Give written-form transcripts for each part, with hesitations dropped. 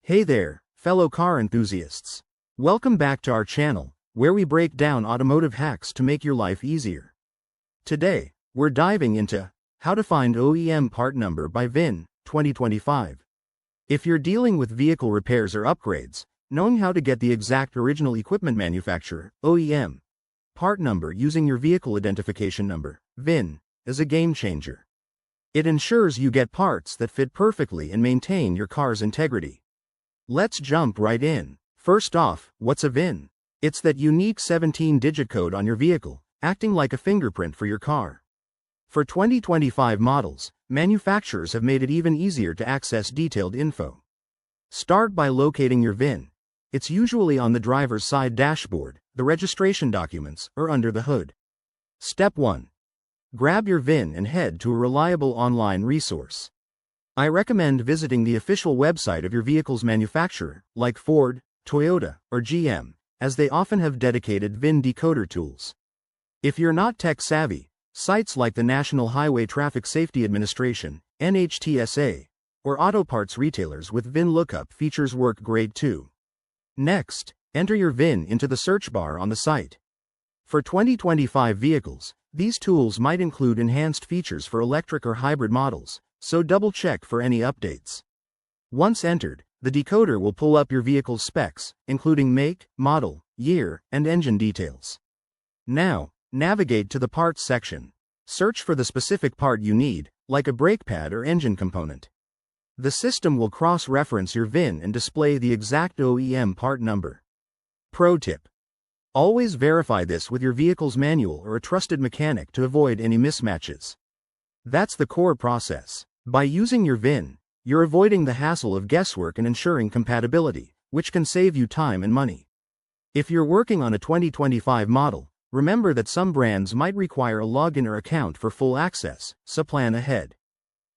Hey there, fellow car enthusiasts. Welcome back to our channel, where we break down automotive hacks to make your life easier. Today, we're diving into how to find OEM part number by VIN 2025. If you're dealing with vehicle repairs or upgrades, knowing how to get the exact original equipment manufacturer (OEM) part number using your vehicle identification number (VIN) is a game changer. It ensures you get parts that fit perfectly and maintain your car's integrity. Let's jump right in. First off, what's a VIN? It's that unique 17-digit code on your vehicle, acting like a fingerprint for your car. For 2025 models, manufacturers have made it even easier to access detailed info. Start by locating your VIN. It's usually on the driver's side dashboard, the registration documents, or under the hood. Step 1. Grab your VIN and head to a reliable online resource. I recommend visiting the official website of your vehicle's manufacturer, like Ford, Toyota, or GM, as they often have dedicated VIN decoder tools. If you're not tech-savvy, sites like the National Highway Traffic Safety Administration, NHTSA, or auto parts retailers with VIN lookup features work great too. Next, enter your VIN into the search bar on the site. For 2025 vehicles, these tools might include enhanced features for electric or hybrid models, so double-check for any updates. Once entered, the decoder will pull up your vehicle's specs, including make, model, year, and engine details. Now, navigate to the parts section. Search for the specific part you need, like a brake pad or engine component. The system will cross-reference your VIN and display the exact OEM part number. Pro tip: always verify this with your vehicle's manual or a trusted mechanic to avoid any mismatches. That's the core process. By using your VIN, you're avoiding the hassle of guesswork and ensuring compatibility, which can save you time and money. If you're working on a 2025 model, remember that some brands might require a login or account for full access, so plan ahead.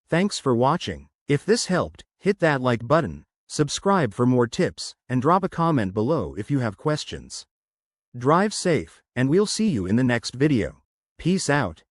Thanks for watching. If this helped, hit that like button, subscribe for more tips, and drop a comment below if you have questions. Drive safe, and we'll see you in the next video. Peace out.